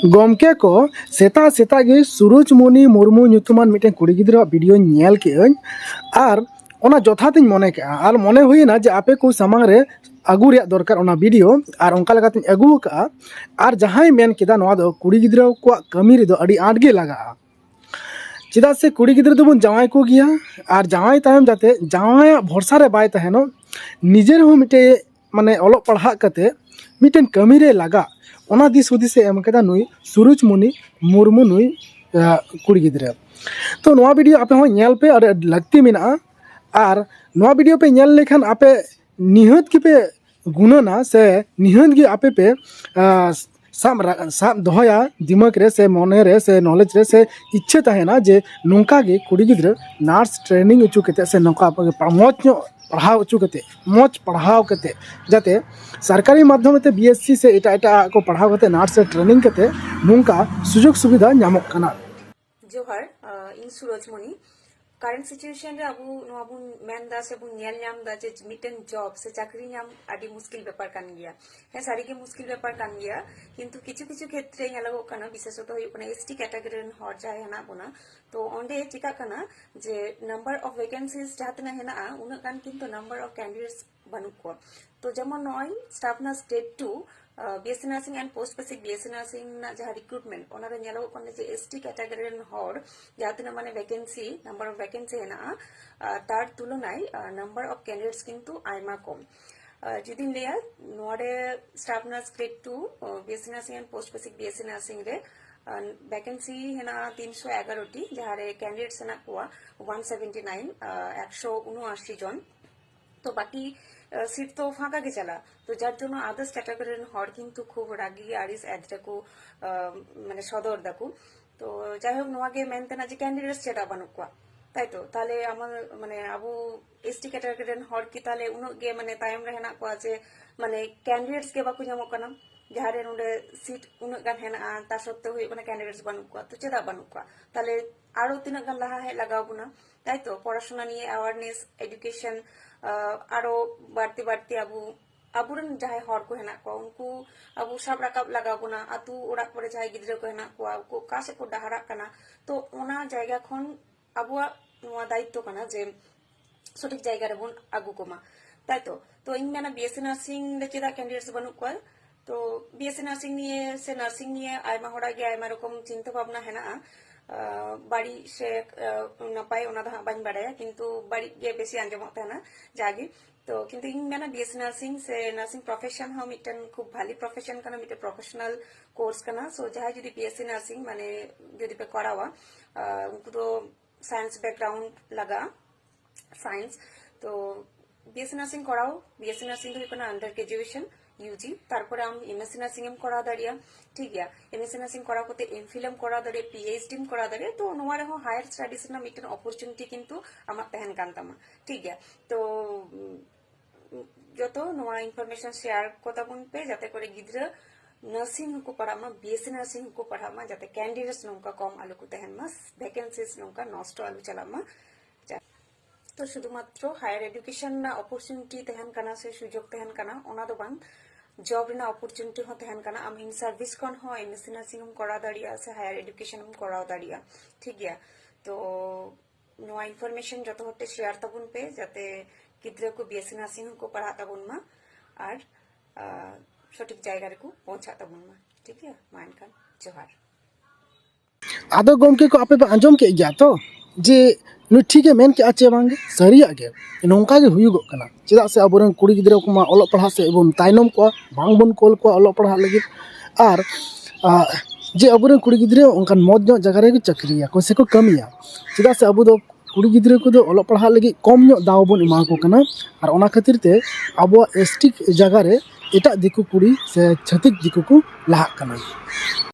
गमके को सेता सेता गे सूरजमणि मुर्मू ᱧᱩᱛᱩᱢᱟᱱ ᱢᱤᱫᱴᱮᱱ ᱠᱩᱲᱤ ᱜᱤᱫᱽᱨᱟᱹ ᱵᱷᱤᱰᱤᱭᱳ ᱧᱮᱞ ᱠᱮᱜᱼᱟᱹᱧ ᱟᱨ ᱚᱱᱟ ᱡᱚᱛᱷᱟᱛᱤᱧ ᱢᱚᱱᱮ ᱠᱮᱜᱼᱟ ᱟᱨ ᱢᱚᱱᱮ ᱦᱩᱭᱱᱟ ᱡᱮ ᱟᱯᱮ ᱠᱚ ᱥᱟᱢᱟᱝ ᱨᱮ ᱟᱹᱜᱩ ᱨᱮᱭᱟᱜ ᱫᱚᱨᱠᱟর ᱚᱱᱟ ᱵᱷᱤᱰᱤᱭᱳ ᱟᱨ ᱚᱱᱠᱟ ᱞᱮᱠᱟᱛᱤᱧ ᱟᱹᱜᱩ ᱟᱠᱟᱜᱼᱟ ᱟᱨ ᱡᱟᱦᱟᱸᱭ ᱢᱮᱱ ᱠᱮᱫᱟ ᱱᱚᱣᱟ ᱫᱚ ᱠᱩᱲᱤ ᱜᱤᱫᱽᱨᱟᱹ ᱠᱚᱣᱟᱜ ᱠᱟᱹᱢᱤ ᱨᱮᱫᱚ ᱟᱹᱰᱤ ᱟᱸᱴ ᱜᱮ ᱞᱟᱜᱟᱜᱼᱟ ᱪᱮᱫᱟᱜ ᱥᱮ ᱠᱩᱲᱤ ᱜᱤᱫᱽᱨᱟᱹ ᱫᱚᱵᱚᱱ ᱡᱟᱶᱟᱭ ᱠᱚ ᱜᱮᱭᱟ ᱟᱨ ᱡᱟᱶᱟᱭ ᱛᱟᱭᱚᱢ ᱡᱟᱛᱮ ᱡᱟᱶᱟᱭᱟᱜ ᱵᱷᱚᱨᱥᱟ ᱨᱮ ᱵᱟᱭ ᱛᱟᱦᱮᱱᱚᱜ ᱱᱤᱡᱮᱨ ᱦᱚᱸ ᱢᱤᱫᱴᱮᱱ ᱢᱟᱱᱮ ᱚᱞᱚᱜ ᱯᱟᱲᱦᱟᱜ ᱠᱟᱛᱮ ᱢᱤᱫᱴᱮᱱ ᱠᱟᱹᱢᱤ ᱨᱮ ᱞᱟᱜᱟᱜ ᱚᱱᱟ ᱫᱤᱥ ᱦᱩᱫᱤᱥᱮ ᱮᱢ ᱠᱮᱫᱟ ᱱᱩᱭ सूरजमणि मुर्मू नुई कुड़ी गिद्रा तो नवा वीडियो आपे हो नेल पे और लगती मेना और नवा वीडियो पे नेल लेखन आपे निहत की पे गुणना से निहत की आपे पे साब दोहया दिमाग रे से मने रे से नॉलेज रे से इच्छा तहेना जे नोंका गे कुड़ी गिद्रा नर्स ट्रेनिंग उचु कते से नोंका मौज पढ़ाव उचु कते मौज पढ़ाव कते जाते सरकारी माध्यम ते बीएससी से एटा एटा को पढ़ाव कते नर्स ट्रेनिंग कते नोंका सुजोग सुविधा नामक कना जोहार इन सूरजमणि কারেন্ট সিচুয়েশন রে আবু নবু মেনদা সে বু নিয়াল নাম দা যে মিটেন জব সে চাকরি নাম আদি মুশকিল ব্যাপার কান গিয়া হ্যাঁ সারিকে মুশকিল ব্যাপার কান গিয়া কিন্তু কিছু কিছু ক্ষেত্রে নেলাগো কানা বিশেষত হই কোনা এসটি ক্যাটাগরি রেন হর যায় না বোনা তো অন্ডে চিকা কানা যে নাম্বার অফ ভ্যাকেন্সিজ যাতে না হেনা উনা কান কিন্তু নাম্বার অফ ক্যান্ডিডেটস বানু কো তো যেমন নয় staff nurse state 2 BSc nursing and post basic BSc nursing जहाँ रिक्रुटमेंट ओनारे नेलो कोने जे एसटी कैटेगरी रेन हर जाते माने वैकेंसी नंबर ऑफ वैकेंसी हेना तार तुलनाय नंबर ऑफ कैंडिडेट्स किंतु आयमा कम जुदी लेया नोडे staff nurse grade 2 BSc nursing and post basic BSc nursing रे वैकेंसी हेना 311 टी जहाँ रे कैंडिडेट्स हेना कुआ 179 179 जन तो बाकी सीट तो फाँका गे चला तो जार जो आदार्स कैटागरी हर किन्तु खूब रागी आड़िस एद्रेको माने सदर दाकू तो যাই হোক নোয়াগে মেনতে না যে ক্যান্ডিডেটস যেটা বানুক কোয়া তাই তো তাহলে আমার মানে আবু এসটি ক্যাটাগরি হর কি তাহলে উনগে মানে তাইম রে হেনা কোয়া যে মানে ক্যান্ডিডেটস কে বাকু ᱧᱟᱢᱚᱜ ᱠᱟᱱᱟ ᱡᱟᱦᱟᱸ ᱨᱮ ᱱᱚᱰᱮ ᱥᱤᱴ ᱩᱱᱟᱹᱜ ᱜᱟᱱ ᱦᱮᱱᱟᱜᱼᱟ ᱛᱟ ᱥᱚᱛᱛᱮ ᱦᱩᱭᱩᱜ ᱠᱟᱱᱟ ক্যান্ডিডেটস বানুক কোয়া তো চেদা বানুক কোয়া তাহলে আরো তিনাᱜ গান লাহা হে লাগাও বুনা তাই তো পড়াশোনা নিয়ে অ্যাওয়ারনেস এডুকেশন আরো বাড়তি বাড়তি আবুরেন যাহাই হর को हेना को उनको अबु सब राकाब लगाबोना आतु ओड़ा परे जाय गिद्रा को हेना को को कासे को डाहारा कना तो ओना जायगा खन अबुआ नोआ दायित्व कना जे सठिक जायगा रे बन आगु कोमा ताई तो इन मेना बीएससी नर्सिंग ले चेदा कैंडिडेट्स बनू को तो बीएससी नर्सिंग निये से नर्सिंग निये आयमा होड़ा गे आयमा रकम चिंता भावना हेना बाड़ी से नपाय ओना दा बाñ बाड़ाया किंतु बाड़ी गे बेसी आंजमत थाना जागे तो किंतु इन मेना बीएससी नर्सिंग से नर्सिंग प्रोफेशन हम मिटन खूब भाली प्रोफेशन कना मिटे प्रोफेशनल कोर्स कना सो जहां जदी बीएससी नर्सिंग माने जदी पे करावा उनको तो साइंस बैकग्राउंड लगा साइंस तो बीएससी नर्सिंग कराओ बीएससी नर्सिंग तो कना अंडर ग्रेजुएशन यूजी तारपरे आम एमएससी नर्सिंग एम करा दाड़िया ठीक गया एमएससी नर्सिंग करा कोते एमफिल एम करा दाड़े पीएचडी एम करा दाड़े तो नोवा रे हो हायर स्टडीज ना मिटन अपॉर्चुनिटी किंतु आमा तहन कान तामा ठीक गया तो जो नोवा इनफॉरमेशन शेयर कोता बुन पे जाते करे गिद्रा नर्सिंग को पढ़ामा बीएससी नर्सिंग को पढ़ामा जाते कैंडिडेट्स नोंका कम आलु को तहन मास वैकेंसीज नोंका नष्ट आलु चलामा तो शुधुमात्र हायर एडुकेशन ना अपॉर्चुनिटी तहन काना से सुजोग तहन काना ओना दो बांग जॉब रेना अपॉर्चुनिटी हो तहन काना आम इन सर्विस कौन हो एमएससी नर्सिंग हम करा दाड़िया से हायर एडुकेशन हम करा दाड़िया ठीक गया तो नोआ इनफॉरमेशन जतो होते शेयर तबुन पे जाते गिद्रा को बीएससी नर्सिंग को पढ़ा तबुन मा और सठिक जायगा रे को पहुंचा तबुन मा ठीक है मान कान जोहार आदो गमके को आपे आंजम के गया तो जे नु ठीक है मेन के आचे बांगे सरिया गे नोंका गे हुयुगो कना चेदा से अबोरन कुड़ी गिद्रा को मा ओलो पढ़ा से एबन ताइनम को बांग बन कोल को ओलो पढ़ा लगी और जे अबोरन कुड़ी गिद्रा उनकान मौज नो जगह रे चाकरिया को से को कमिया चेदा से अबो दो कुड़ी गिद्रा को दो ओलो पढ़ा लगी कम नो दाव बन इमा को कना और ओना खातिर ते अबो एसटी जगह रे एटा दिकु कुड़ी से छतिक दिकु को लाहा कना।